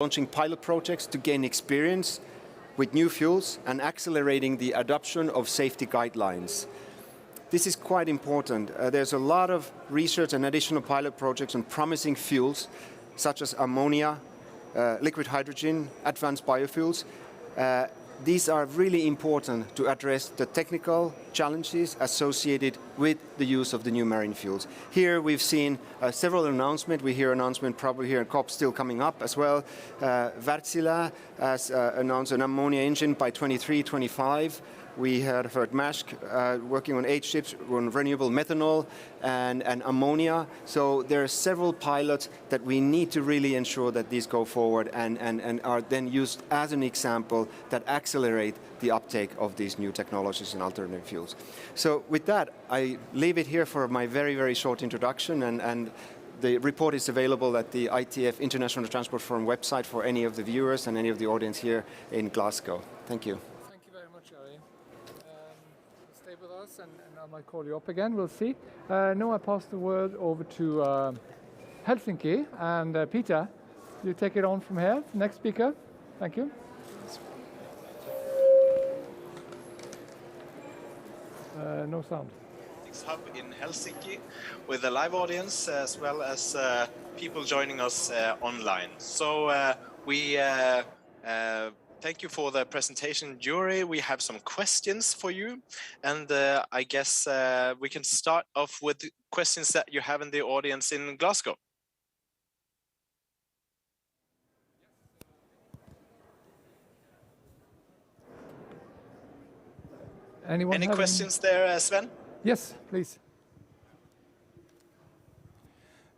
launching pilot projects to gain experience with new fuels and accelerating the adoption of safety guidelines. This is quite important. There's a lot of research and additional pilot projects on promising fuels, such as ammonia, liquid hydrogen, advanced biofuels. These are really important to address the technical challenges associated with the use of the new marine fuels. Here we've seen several announcements. We hear announcement probably here in COP still coming up as well. Wärtsilä has announced an ammonia engine by 23, 25. We had heard Maersk working on 8 ships on renewable methanol and ammonia. So there are several pilots that we need to really ensure that these go forward and are then used as an example that accelerate the uptake of these new technologies and alternative fuels. So with that, I leave it here for my very, very short introduction, and the report is available at the ITF International Transport Forum website for any of the viewers and any of the audience here in Glasgow. Thank you. Stay with us, and I might call you up again. We'll see. Now I pass the word over to Helsinki, and Peter, you take it on from here. Next speaker. Thank you. No sound. Hub in Helsinki with a live audience as well as people joining us online. So we thank you for the presentation, Yuri. We have some questions for you, and I guess we can start off with the questions that you have in the audience in Glasgow. Any questions there, Sven? Yes, please.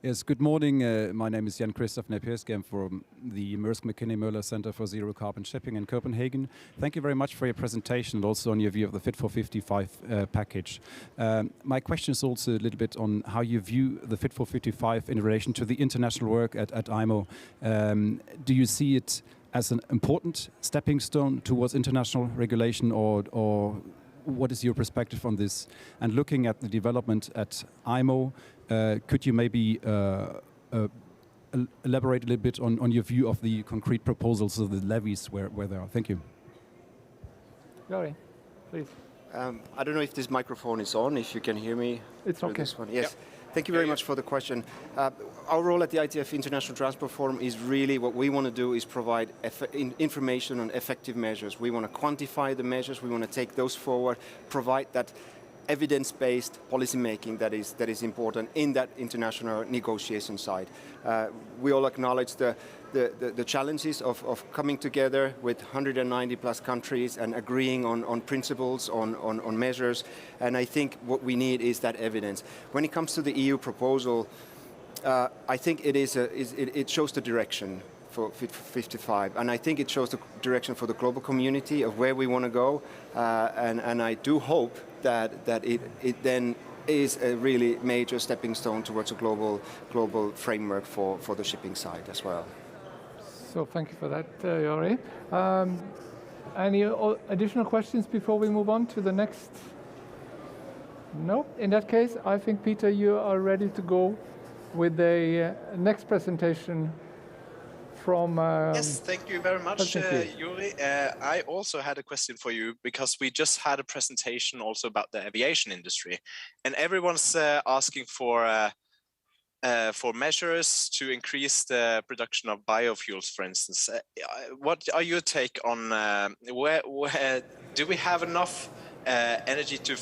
Yes, good morning. My name is Jan Christoph Nepierski. I'm from the Maersk McKinney Møller Center for Zero Carbon Shipping in Copenhagen. Thank you very much for your presentation and also on your view of the Fit for 55 package. My question is also a little bit on how you view the Fit for 55 in relation to the international work at IMO. Do you see it as an important stepping stone towards international regulation, or what is your perspective on this? And looking at the development at IMO, could you maybe elaborate a little bit on your view of the concrete proposals of the levies where they are? Thank you. Gary, please. I don't know if this microphone is on, if you can hear me. It's okay. This one. Yes. Yep. Thank you very much for the question. Our role at the ITF International Transport Forum is really what we want to do is provide information on effective measures. We want to quantify the measures, we want to take those forward, provide that evidence-based policy making that is important in that international negotiation side. We all acknowledge the challenges of coming together with 190 plus countries and agreeing on principles, on measures, and I think what we need is that evidence. When it comes to the EU proposal, I think it shows the direction for Fit for 55, and I think it shows the direction for the global community of where we want to go, and I do hope that it then is a really major stepping stone towards a global framework for the shipping side as well. So thank you for that, Jori. Any additional questions before we move on to the next? No? In that case, I think, Peter, you are ready to go with the next presentation from... yes, thank you very much, Yuri. I also had a question for you, because we just had a presentation also about the aviation industry, and everyone's asking for measures to increase the production of biofuels, for instance. What are your take on where do we have enough energy to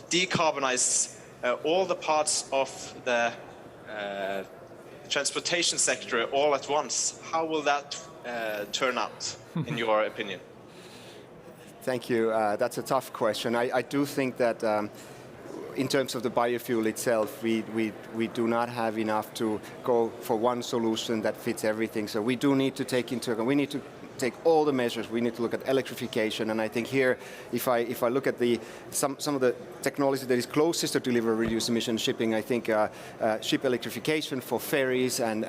decarbonize all the parts of the transportation sector all at once? How will that turn out, in your opinion? Thank you. That's a tough question. I do think that in terms of the biofuel itself, we do not have enough to go for one solution that fits everything. So we do need to take into account, we need to take all the measures. We need to look at electrification, and I think here, if I look at some of the technology that is closest to deliver reduced emission shipping, I think ship electrification for ferries and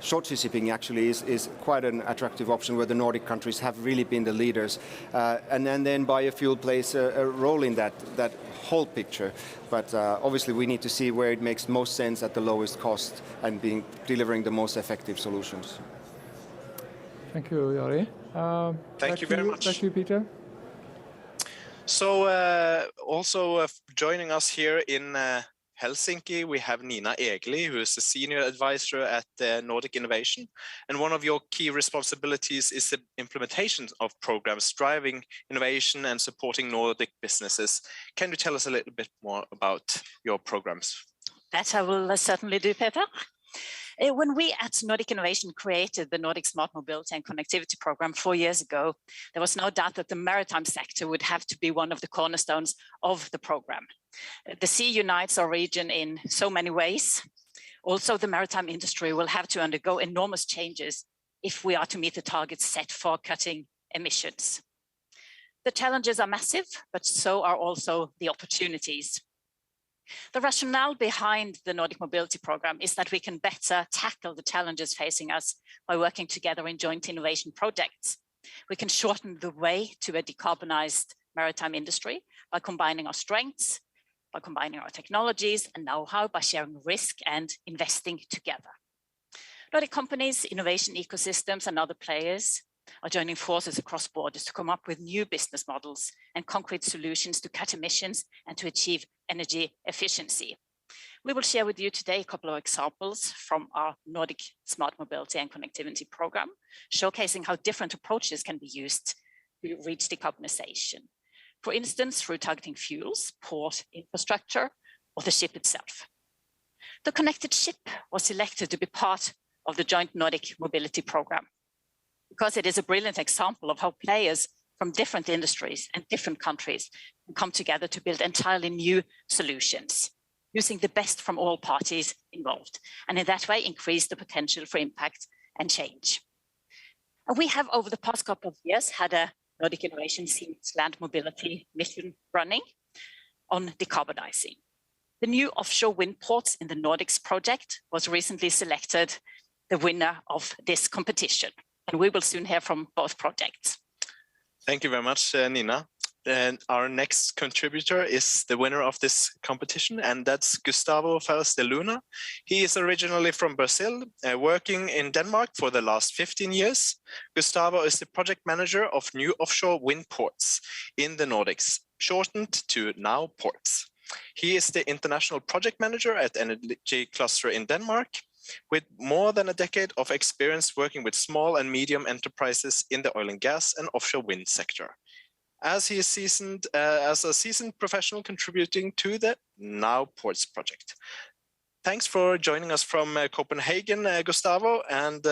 short sea shipping actually is quite an attractive option, where the Nordic countries have really been the leaders, and then biofuel plays a role in that whole picture. But obviously we need to see where it makes most sense at the lowest cost and delivering the most effective solutions. Thank you, Jari. Thank you very much. Back to you, Peter. So also joining us here in Helsinki, we have Nina Egli, who is a senior advisor at Nordic Innovation. And one of your key responsibilities is the implementation of programs driving innovation and supporting Nordic businesses. Can you tell us a little bit more about your programs? That I will certainly do, Peter. When we at Nordic Innovation created the Nordic Smart Mobility and Connectivity Program 4 years ago, there was no doubt that the maritime sector would have to be one of the cornerstones of the program. The sea unites our region in so many ways. Also, the maritime industry will have to undergo enormous changes if we are to meet the targets set for cutting emissions. The challenges are massive, but so are also the opportunities. The rationale behind the Nordic Mobility Program is that we can better tackle the challenges facing us by working together in joint innovation projects. We can shorten the way to a decarbonized maritime industry by combining our strengths, by combining our technologies and know-how, by sharing risk and investing together. Nordic companies, innovation ecosystems and other players are joining forces across borders to come up with new business models and concrete solutions to cut emissions and to achieve energy efficiency. We will share with you today a couple of examples from our Nordic Smart Mobility and Connectivity Program, showcasing how different approaches can be used to reach decarbonization. For instance, through targeting fuels, port infrastructure, or the ship itself. The connected ship was selected to be part of the joint Nordic Mobility Program, because it is a brilliant example of how players from different industries and different countries can come together to build entirely new solutions, using the best from all parties involved, and in that way increase the potential for impact and change. And we have over the past couple of years had a Nordic Innovation Seamless Land Mobility mission running on decarbonizing. The new offshore wind ports in the Nordics project was recently selected the winner of this competition. And we will soon hear from both projects. Thank you very much, Nina. And our next contributor is the winner of this competition, and that's Gustavo Fels de Luna. He is originally from Brazil, working in Denmark for the last 15 years. Gustavo is the project manager of new offshore wind ports in the Nordics, shortened to NOW Ports. He is the international project manager at Energy Cluster in Denmark, with more than a decade of experience working with small and medium enterprises in the oil and gas and offshore wind sector. As he is seasoned as a seasoned professional contributing to the NOW Ports project. Thanks for joining us from Copenhagen, Gustavo, and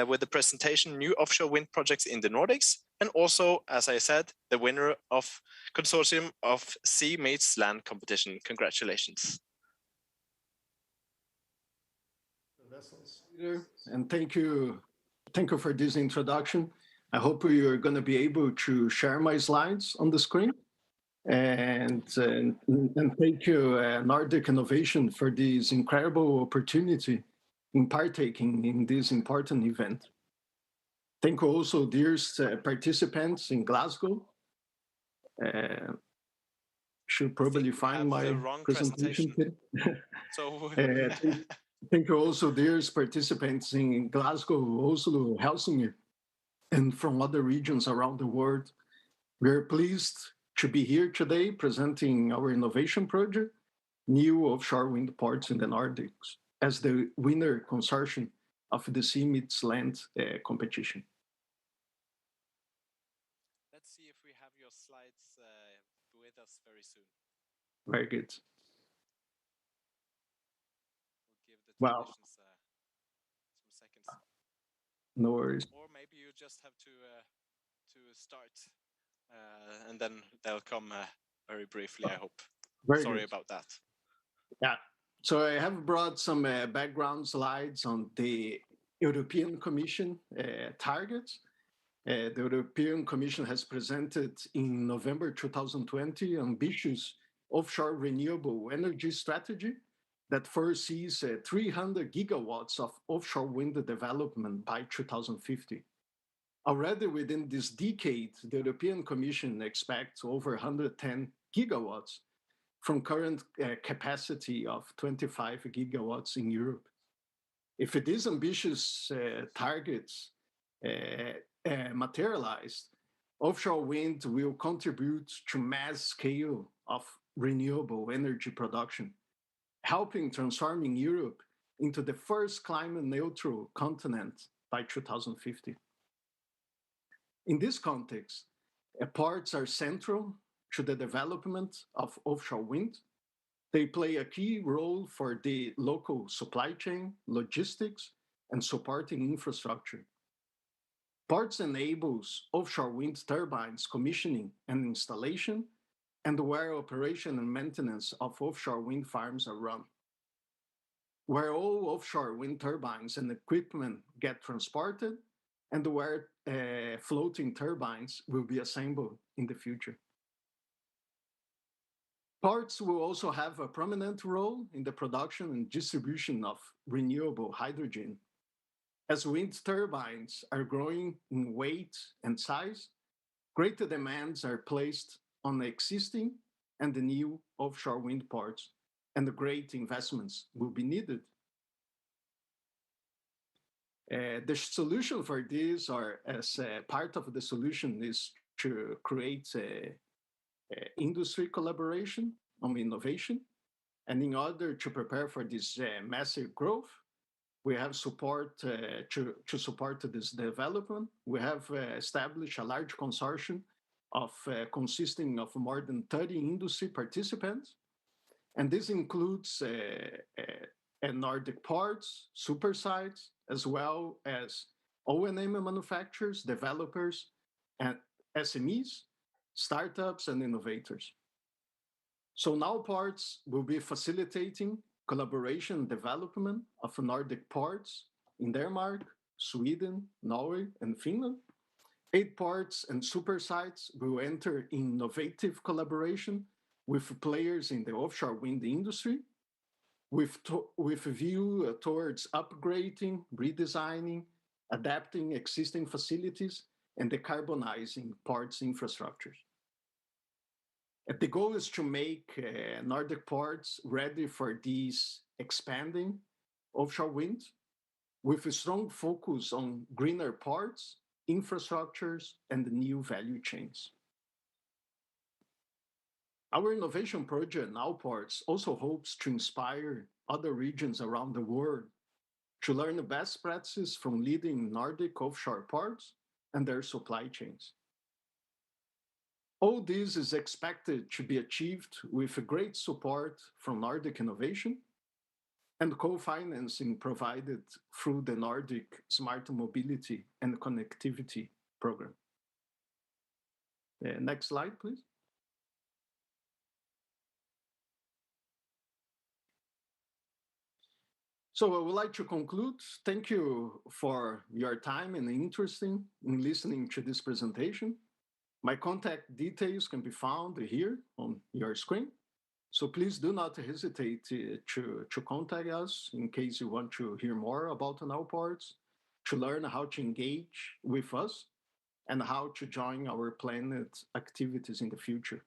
with the presentation New Offshore Wind Projects in the Nordics, and also, as I said, the winner of Consortium of Sea Meets Land competition. Congratulations. And thank you for this introduction. I hope you're going to be able to share my slides on the screen. And thank you, Nordic Innovation, for this incredible opportunity in partaking in this important event. Thank you also, dear participants in Glasgow. Should probably find my presentation. So thank you also, dear participants in Glasgow, Oslo, Helsinki, and from other regions around the world. We're pleased to be here today presenting our innovation project, New Offshore Wind Ports in the Nordics, as the winner consortium of the Sea Meets Land competition. let's see if we have your slides with us very soon. Very good. We'll give the technicians some seconds. No worries. Or maybe you just have to start, and then they'll come very briefly, I hope. Very Sorry good. about that. Yeah. So I have brought some background slides on the European Commission targets. The European Commission has presented in November 2020 ambitious offshore renewable energy strategy that foresees 300 gigawatts of offshore wind development by 2050. Already within this decade, the European Commission expects over 110 gigawatts from current capacity of 25 gigawatts in Europe. If these ambitious targets materialized, offshore wind will contribute to mass scale of renewable energy production, helping transforming Europe into the first climate neutral continent by 2050. In this context, ports are central to the development of offshore wind. They play a key role for the local supply chain, logistics, and supporting infrastructure. Ports enables offshore wind turbines commissioning and installation, and where operation and maintenance of offshore wind farms are run. Where all offshore wind turbines and equipment get transported, and where floating turbines will be assembled in the future. Ports will also have a prominent role in the production and distribution of renewable hydrogen. As wind turbines are growing in weight and size, greater demands are placed on the existing and the new offshore wind ports, and great investments will be needed. The solution for this, or as part of the solution, is to create industry collaboration on innovation. And in order to prepare for this massive growth, we have support to support this development. We have established a large consortium consisting of more than 30 industry participants. And this includes Nordic ports, super sites, as well as O&M manufacturers, developers, and SMEs, startups, and innovators. So now ports will be facilitating collaboration and development of Nordic ports in Denmark, Sweden, Norway, and Finland. 8 ports and super sites will enter innovative collaboration with players in the offshore wind industry, with a view towards upgrading, redesigning, adapting existing facilities, and decarbonizing ports infrastructures. The goal is to make Nordic ports ready for these expanding offshore wind, with a strong focus on greener ports, infrastructures, and new value chains. Our innovation project, Now Ports, also hopes to inspire other regions around the world to learn the best practices from leading Nordic offshore ports and their supply chains. All this is expected to be achieved with great support from Nordic Innovation and co-financing provided through the Nordic Smart Mobility and Connectivity Program. Next slide, please. So I would like to conclude. Thank you for your time and interest in listening to this presentation. My contact details can be found here on your screen. So please do not hesitate to contact us in case you want to hear more about Now Ports, to learn how to engage with us, and how to join our planned activities in the future.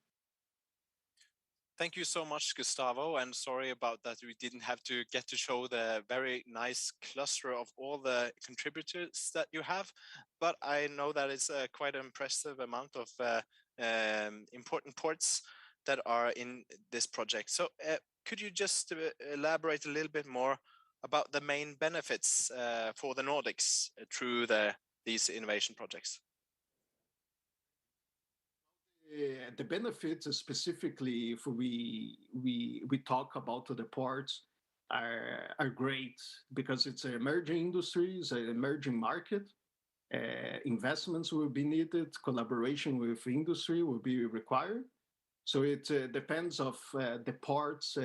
Thank you so much, Gustavo, and sorry about that we didn't have to get to show the very nice cluster of all the contributors that you have, but I know that it's quite an impressive amount of important ports that are in this project. So could you just elaborate a little bit more about the main benefits for the Nordics through these innovation projects? The benefits, specifically if we talk about the ports, are great because it's an emerging industry, it's an emerging market. Investments will be needed, collaboration with industry will be required. So it depends of the ports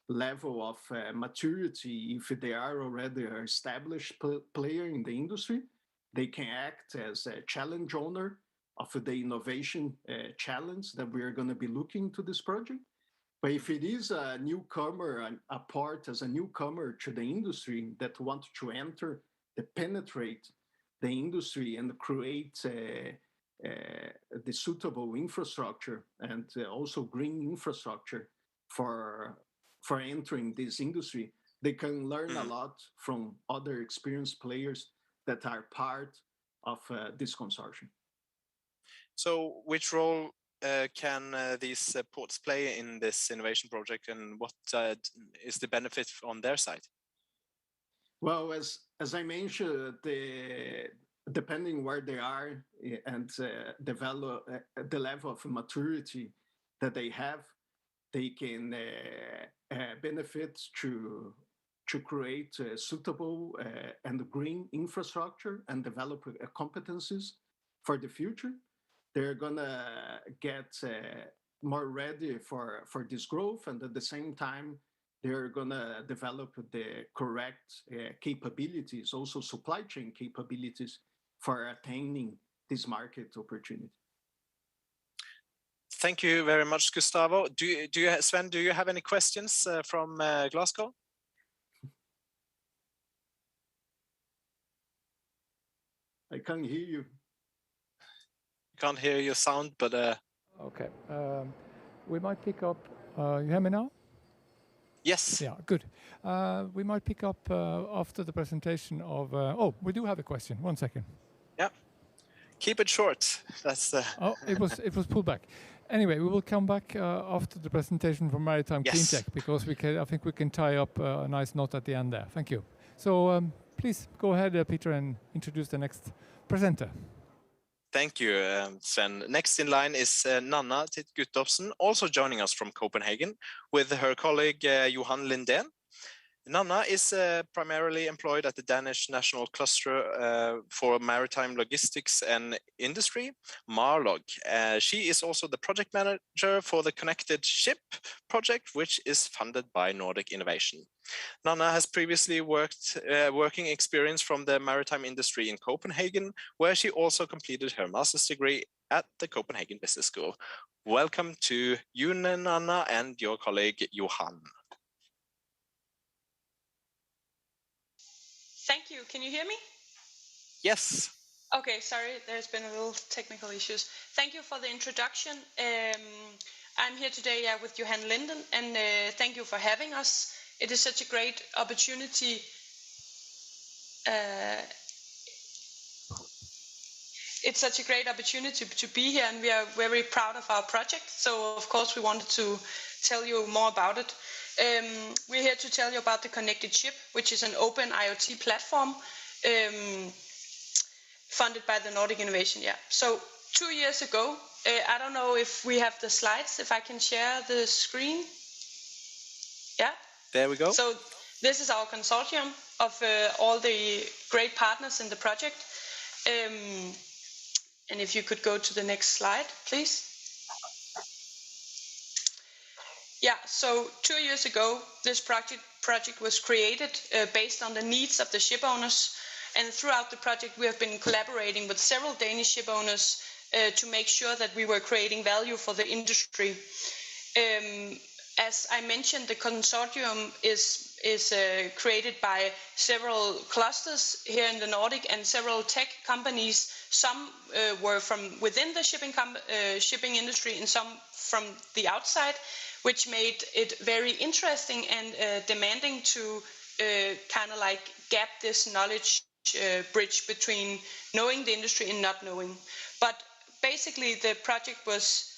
level of maturity, if they are already an established player in the industry, they can act as a challenge owner of the innovation challenge that we are going to be looking to this project. But if it is a newcomer, a part as a newcomer to the industry that want to enter, to penetrate the industry and create the suitable infrastructure and also green infrastructure for entering this industry, they can learn a lot from other experienced players that are part of this consortium. So which role can these ports play in this innovation project, and what is the benefit on their side? Well, as I mentioned, depending where they are and develop the level of maturity that they have, they can benefit to create suitable and green infrastructure and develop competencies for the future. They're gonna get more ready for this growth, and at the same time, they're gonna develop the correct capabilities, also supply chain capabilities for attaining this market opportunity. Thank you very much, Gustavo. Do you, Sven, do you have any questions from Glasgow? I can't hear you. Can't hear your sound, but Okay, we might pick up. You hear me now? yes. Yeah, good. We might pick up after the presentation of. Oh, we do have a question. 1 second. Yeah. Keep it short. That's. Oh, it was pulled back. Anyway, we will come back after the presentation from Maritime Yes. Cleantech, because I think we can tie up a nice knot at the end there. Thank you. So please go ahead, Peter, and introduce the next presenter. Thank you, Sven. Next in line is Nanna Titt-Guttorpsen, also joining us from Copenhagen, with her colleague Johan Lindén. Nanna is primarily employed at the Danish National Cluster for Maritime Logistics and Industry, MARLOG. She is also the project manager for the Connected Ship project, which is funded by Nordic Innovation. Nanna has previously working experience from the maritime industry in Copenhagen, where she also completed her master's degree at the Copenhagen Business School. Welcome to you, Nanna, and your colleague, Johan. Thank you. Can you hear me? Yes. Okay, sorry, there's been a little technical issues. Thank you for the introduction. I'm here today with Johan Lindén, and thank you for having us. It is such a great opportunity. It's such a great opportunity to be here, and we are very proud of our project. So, of course, we wanted to tell you more about it. We're here to tell you about the Connected Ship, which is an open IoT platform funded by the Nordic Innovation. Yeah. So 2 years ago, I don't know if we have the slides, if I can share the screen. Yeah. There we go. So this is our consortium of all the great partners in the project. And if you could go to the next slide, please. Yeah, so 2 years ago, this project was created based on the needs of the ship owners. And throughout the project, we have been collaborating with several Danish ship owners to make sure that we were creating value for the industry. As I mentioned, the consortium is created by several clusters here in the Nordic and several tech companies. Some were from within the shipping industry and some from the outside, which made it very interesting and demanding to kind of like gap this knowledge bridge between knowing the industry and not knowing. But basically, the project was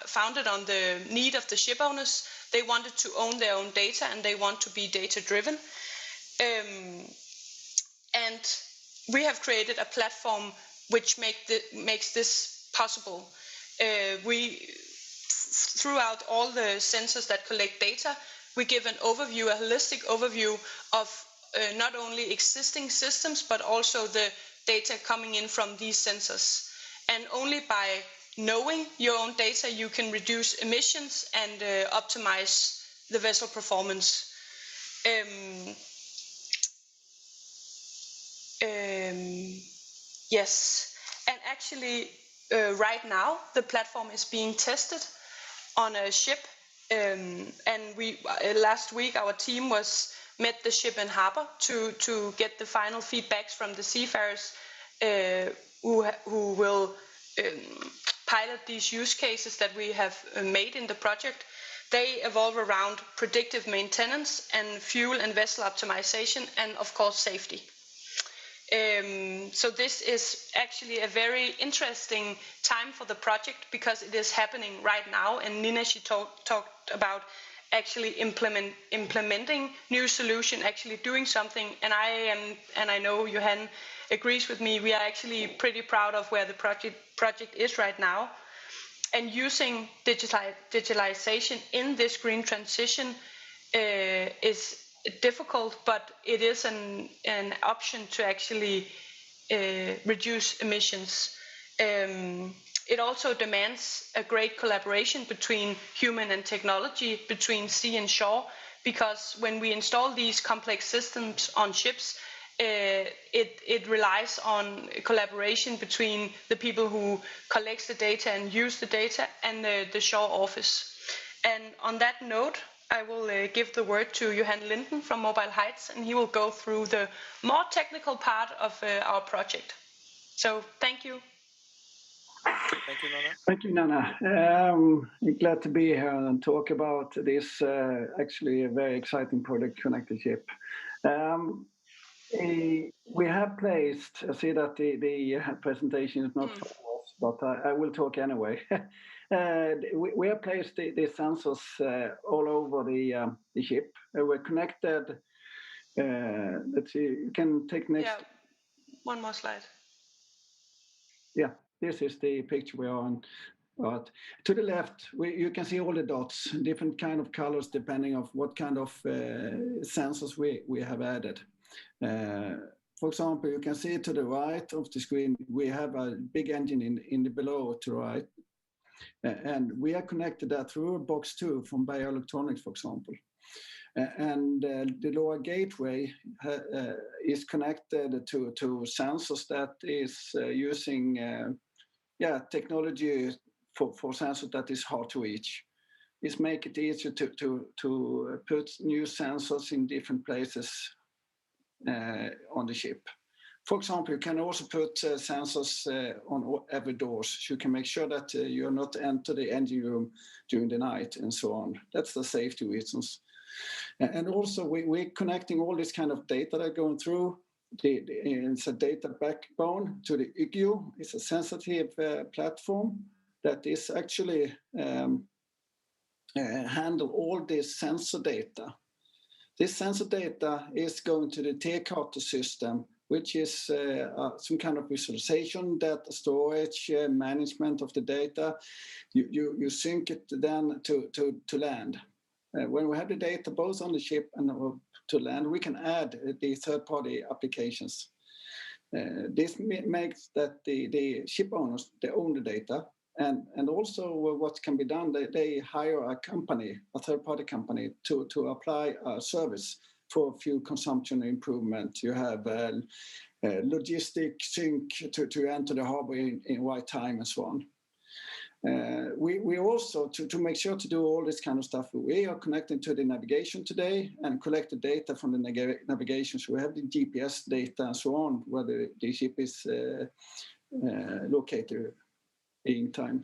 founded on the need of the ship owners. They wanted to own their own data and they want to be data driven. And we have created a platform which makes this possible. Throughout all the sensors that collect data, we give an overview, a holistic overview of not only existing systems, but also the data coming in from these sensors. And only by knowing your own data, you can reduce emissions and optimize the vessel performance. Yes, and actually right now the platform is being tested on a ship, and we last week our team met the ship in harbor to get the final feedbacks from the seafarers who will pilot these use cases that we have made in the project. They evolve around predictive maintenance and fuel and vessel optimization, and of course safety. So this is actually a very interesting time for the project because it is happening right now, and Nina, she talked about actually implementing new solution, actually doing something, and I know Johan agrees with me, we are actually pretty proud of where the project is right now. And using digitalization in this green transition is difficult, but it is an option to actually reduce emissions. It also demands a great collaboration between human and technology, between sea and shore, because when we install these complex systems on ships, it relies on collaboration between the people who collect the data and use the data and the shore office. And on that note, I will give the word to Johan Linden from Mobile Heights, and he will go through the more technical part of our project. So thank you. Thank you, Nana. Thank you, Nana. I'm glad to be here and talk about this actually a very exciting project, Connected Ship. We have placed, I see that the presentation is not for us, but I will talk anyway. We have placed the sensors all over the ship. We're connected. Let's see, you can take next. Yeah, one more slide. Yeah, this is the picture we are on. But to the left, you can see all the dots, different kind of colors depending on what kind of sensors we have added. For example, you can see to the right of the screen, we have a big engine in the below to the right. And we are connected that through a box 2 from bioelectronics, for example. And the lower gateway is connected to sensors that is using technology for sensors that is hard to reach. It's make it easier to put new sensors in different places on the ship. For example, you can also put sensors on every door, so you can make sure that you're not enter the engine room during the night and so on. That's the safety reasons. And also we're connecting all this kind of data that are going through. It's a data backbone to the IGU. It's a sensitive platform that is actually handle all this sensor data. This sensor data is going to the decarbonising system, which is some kind of visualization, data storage, management of the data. You sync it then to land. When we have the data both on the ship and to land, we can add the third-party applications. This makes that the ship owners, they own the data. And also what can be done, they hire a company, a third-party company, to apply a service for fuel consumption improvement. You have logistic sync to enter the harbor in right time and so on. We also, to make sure to do all this kind of stuff, we are connecting to the navigation today and collect the data from the navigation. So we have the GPS data and so on, where the ship is located in time.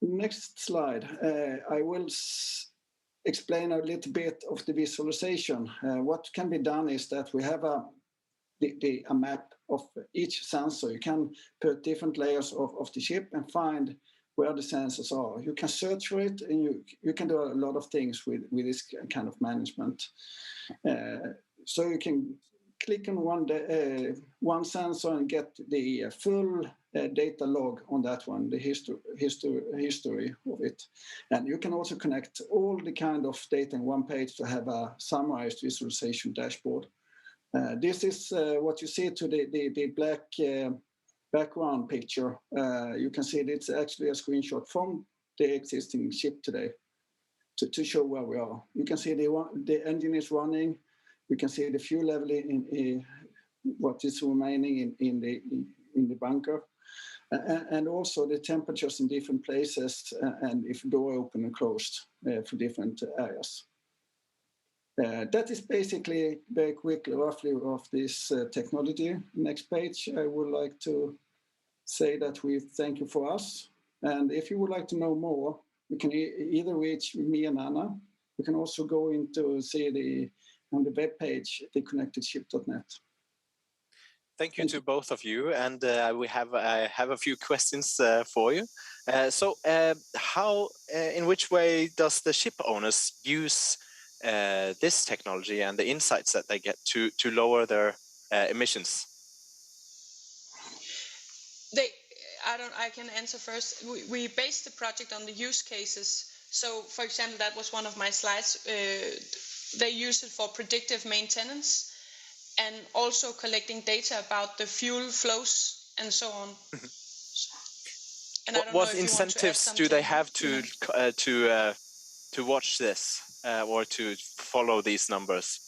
Next slide. I will explain a little bit of the visualization. What can be done is that we have a map of each sensor. You can put different layers of the ship and find where the sensors are. You can search for it, and you can do a lot of things with this kind of management. So you can click on one sensor and get the full data log on that one, the history of it. And you can also connect all the kind of data in one page to have a summarized visualization dashboard. This is what you see to the black background picture, you can see it's actually a screenshot from the existing ship today to show where we are. You can see the engine is running. You can see the fuel level in what is remaining in the bunker, and also the temperatures in different places, and if door open and closed for different areas. That is basically very quickly, roughly, of this technology. Next page, I would like to say that we thank you for us. And if you would like to know more, you can either reach me and Anna. You can also go into see on the webpage, theconnectedship.net. Thank you to both of you, and I have a few questions for you. In which way does the ship owners use this technology and the insights that they get to lower their emissions? I can answer first. We based the project on the use cases. So, for example, that was one of my slides. They use it for predictive maintenance and also collecting data about the fuel flows and so on. And what incentives do they have to watch this or to follow these numbers?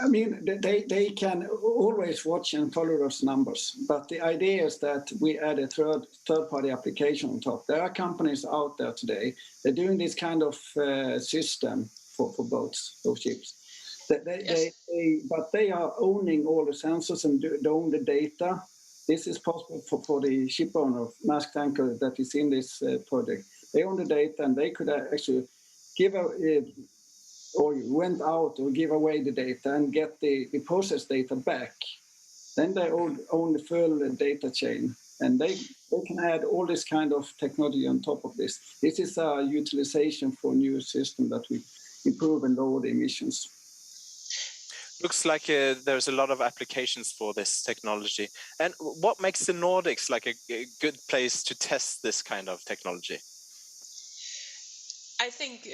I mean, they can always watch and follow those numbers, but the idea is that we add a third-party application on top. There are companies out there today, they're doing this kind of system for boats, those ships. But they are owning all the sensors and own the data. This is possible for the ship owner, Maersk Tanker, that is in this project. They own the data, and they could actually give or went out or give away the data and get the process data back. Then they own the full data chain, and they can add all this kind of technology on top of this. This is a utilization for a new system that we improve and lower the emissions. Looks like there's a lot of applications for this technology. And what makes the Nordics like a good place to test this kind of technology? I think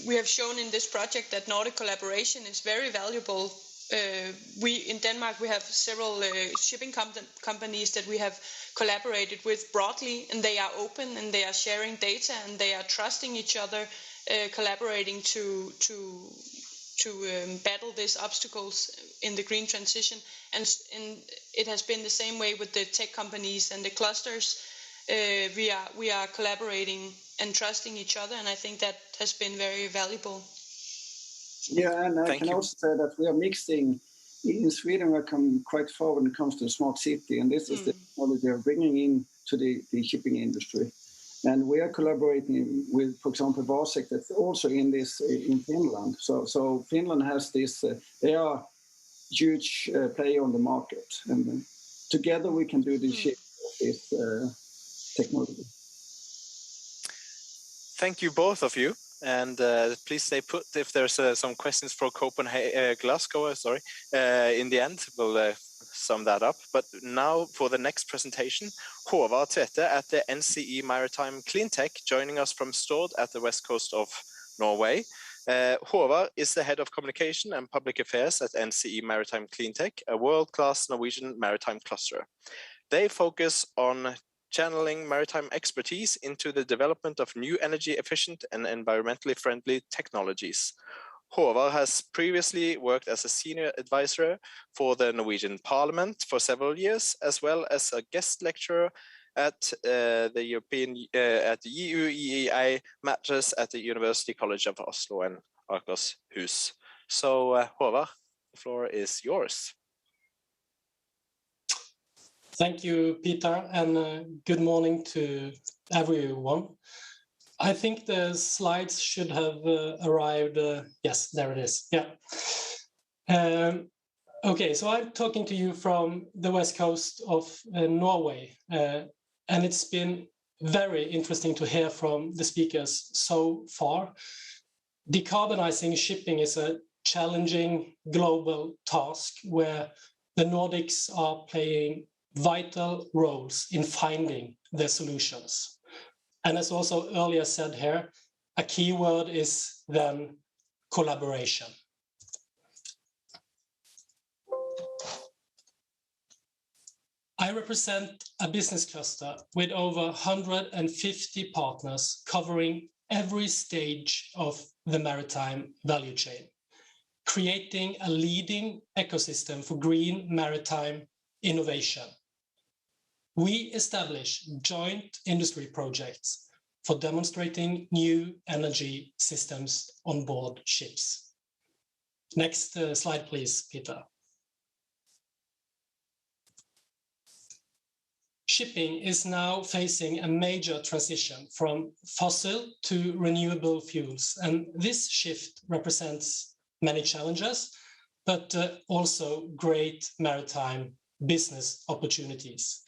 we have shown in this project that Nordic collaboration is very valuable. In Denmark, we have several shipping companies that we have collaborated with broadly, and they are open and they are sharing data and they are trusting each other, collaborating to battle these obstacles in the green transition. And it has been the same way with the tech companies and the clusters. We are collaborating and trusting each other, and I think that has been very valuable. Yeah, and I can also say that we are mixing. In Sweden, we come quite far when it comes to smart city, and this is the technology we are bringing into the shipping industry. And we are collaborating with, for example, Vasek, that's also in this in Finland. So Finland has this, they are huge player on the market, and together we can do the shift of this technology. Thank you, both of you. And please stay put if there's some questions for Glasgow, in the end, we'll sum that up. But now for the next presentation, Håvard Tvete at the NCE Maritime Cleantech, joining us from Stord at the west coast of Norway. Håvard is the head of communication and public affairs at NCE Maritime Cleantech, a world-class Norwegian maritime cluster. They focus on channeling maritime expertise into the development of new energy-efficient and environmentally friendly technologies. Håvard has previously worked as a senior advisor for the Norwegian Parliament for several years, as well as a guest lecturer at the EU-EEA matters at the University College of Oslo and Akershus. So, Håvard, the floor is yours. Thank you, Peter, and good morning to everyone. I think the slides should have arrived. Yes, there it is. Yeah. Okay, so I'm talking to you from the west coast of Norway, and it's been very interesting to hear from the speakers so far. Decarbonizing shipping is a challenging global task where the Nordics are playing vital roles in finding the solutions. And as also earlier said here, a key word is then collaboration. I represent a business cluster with over 150 partners covering every stage of the maritime value chain, creating a leading ecosystem for green maritime innovation. We establish joint industry projects for demonstrating new energy systems on board ships. Next slide, please, Peter. Shipping is now facing a major transition from fossil to renewable fuels, and this shift represents many challenges, but also great maritime business opportunities.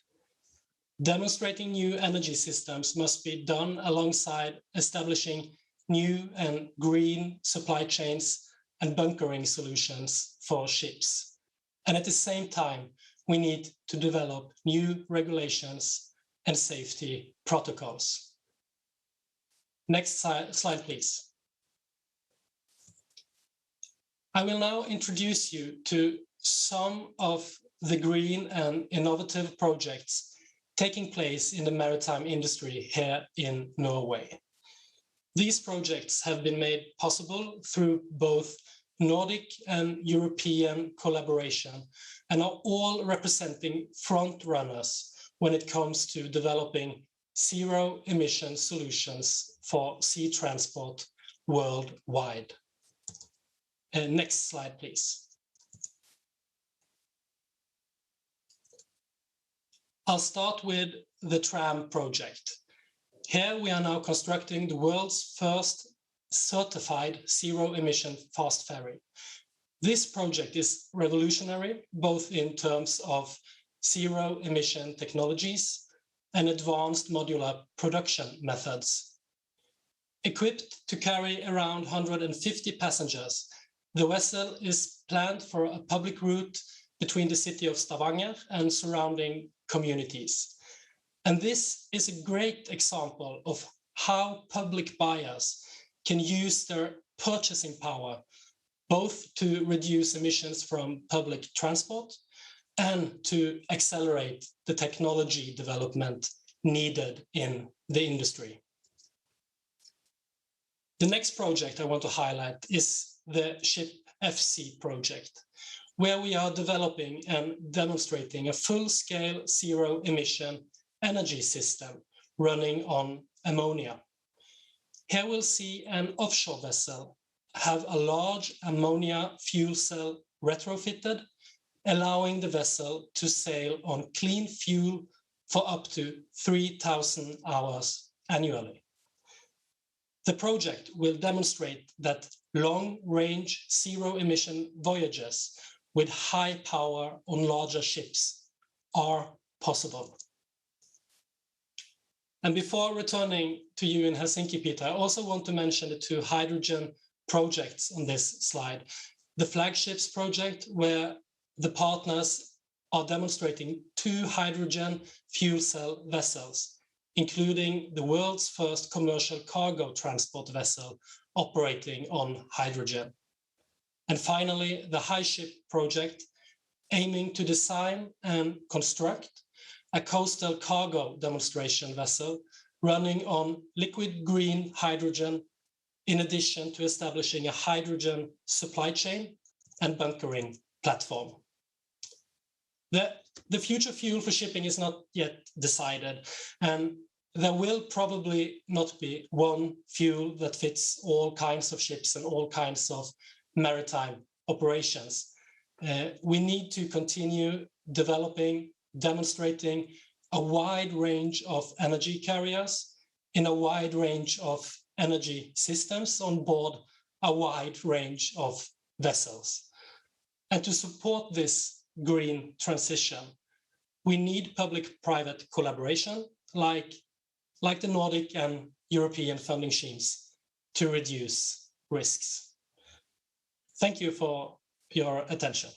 Demonstrating new energy systems must be done alongside establishing new and green supply chains and bunkering solutions for ships. And at the same time, we need to develop new regulations and safety protocols. Next slide, please. I will now introduce you to some of the green and innovative projects taking place in the maritime industry here in Norway. These projects have been made possible through both Nordic and European collaboration and are all representing front runners when it comes to developing zero emission solutions for sea transport worldwide. Next slide, please. I'll start with the tram project. Here we are now constructing the world's first certified zero-emission fast ferry. This project is revolutionary, both in terms of zero-emission technologies and advanced modular production methods. Equipped to carry around 150 passengers, the vessel is planned for a public route between the city of Stavanger and surrounding communities. And this is a great example of how public buyers can use their purchasing power, both to reduce emissions from public transport and to accelerate the technology development needed in the industry. The next project I want to highlight is the Ship FC project, where we are developing and demonstrating a full-scale zero-emission energy system running on ammonia. Here we'll see an offshore vessel have a large ammonia fuel cell retrofitted, allowing the vessel to sail on clean fuel for up to 3,000 hours annually. The project will demonstrate that long-range zero-emission voyages with high power on larger ships are possible. And before returning to you in Helsinki, Peter, I also want to mention the two hydrogen projects on this slide. The Flagships project, where the partners are demonstrating 2 hydrogen fuel cell vessels, including the world's first commercial cargo transport vessel operating on hydrogen. And finally, the HyShip project, aiming to design and construct a coastal cargo demonstration vessel running on liquid green hydrogen, in addition to establishing a hydrogen supply chain and bunkering platform. The future fuel for shipping is not yet decided, and there will probably not be one fuel that fits all kinds of ships and all kinds of maritime operations. We need to continue developing, demonstrating a wide range of energy carriers in a wide range of energy systems on board a wide range of vessels. And to support this green transition, we need public-private collaboration like the Nordic and European funding schemes to reduce risks. Thank you for your attention.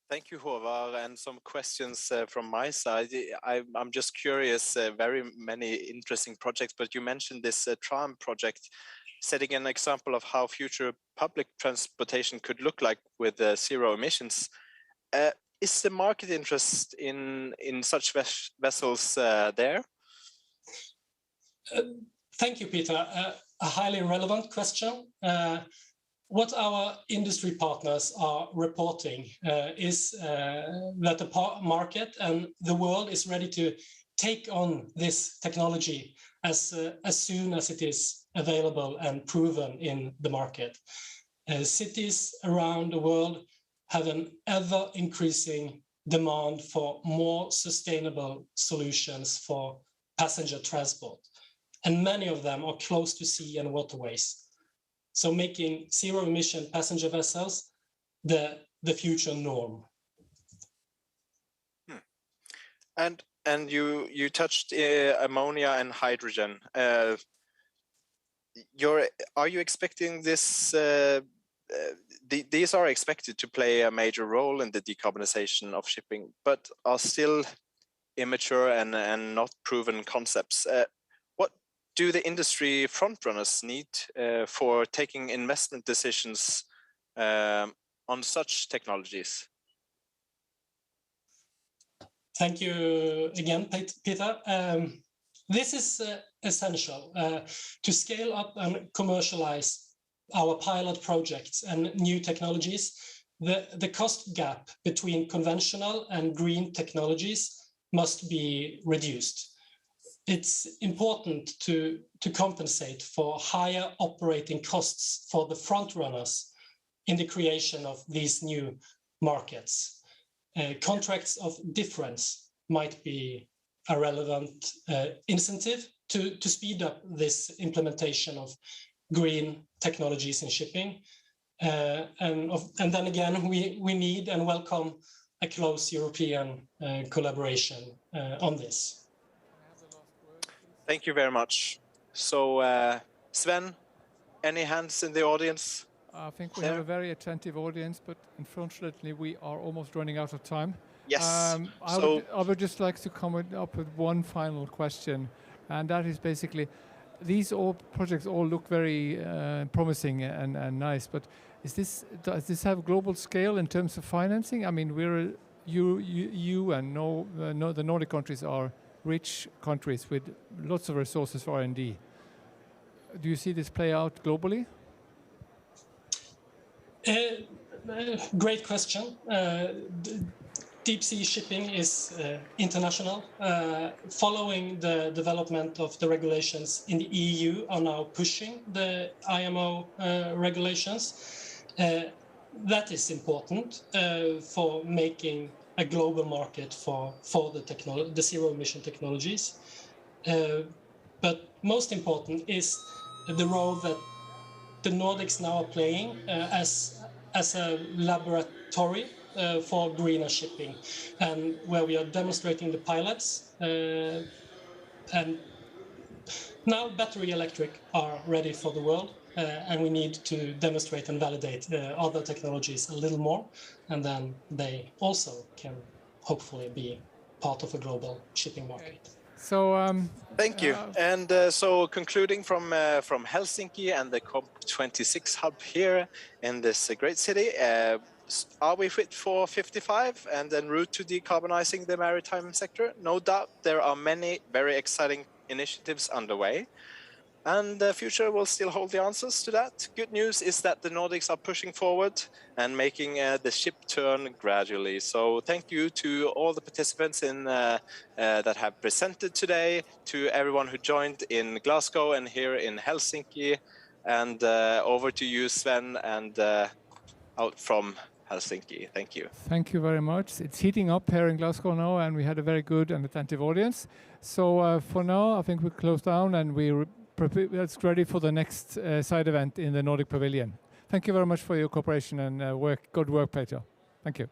Thank you, Håvard, and some questions from my side. I'm just curious, very many interesting projects, but you mentioned this tram project, setting an example of how future public transportation could look like with zero emissions. is the market interest in such vessels there? Thank you, Peter. A highly relevant question. What our industry partners are reporting is that the market and the world is ready to take on this technology as soon as it is available and proven in the market. Cities around the world have an ever increasing demand for more sustainable solutions for passenger transport. And many of them are close to sea and waterways. So making zero emission passenger vessels the future norm. And you touched ammonia and hydrogen. Are you expecting this? These are expected to play a major role in the decarbonization of shipping, but are still immature and not proven concepts. What do the industry frontrunners need for taking investment decisions on such technologies? Thank you again, Peter. This is essential to scale up and commercialize our pilot projects and new technologies. The cost gap between conventional and green technologies must be reduced. It's important to compensate for higher operating costs for the front runners in the creation of these new markets. Contracts of difference might be a relevant incentive to speed up this implementation of green technologies in shipping. And then again, we need and welcome a close European collaboration on this. Thank you very much. So, Sven, any hands in the audience? I think we have a very attentive audience, but unfortunately we are almost running out of time. Yes. I would just like to come up with one final question, and that is basically, these all projects all look very promising and nice, but does this have global scale in terms of financing? I mean, you and the Nordic countries are rich countries with lots of resources for R&D. Do you see this play out globally? Great question. Deep sea shipping is international. Following the development of the regulations in the EU are now pushing the IMO regulations. That is important for making a global market for the zero emission technologies. But most important is the role that the Nordics now are playing as a laboratory for greener shipping, and where we are demonstrating the pilots. And now battery electric are ready for the world, and we need to demonstrate and validate other technologies a little more, and then they also can hopefully be part of a global shipping market. So thank you. And so concluding from Helsinki and the COP26 hub here in this great city, are we fit for 55 and en route to decarbonizing the maritime sector? No doubt there are many very exciting initiatives underway, and the future will still hold the answers to that. Good news is that the Nordics are pushing forward and making the ship turn gradually. So thank you to all the participants that have presented today, to everyone who joined in Glasgow and here in Helsinki, and over to you, Sven, and out from Helsinki. Thank you. Thank you very much. It's heating up here in Glasgow now, and we had a very good and attentive audience. So for now, I think we close down and it's ready for the next side event in the Nordic Pavilion. Thank you very much for your cooperation and good work, Peter. Thank you.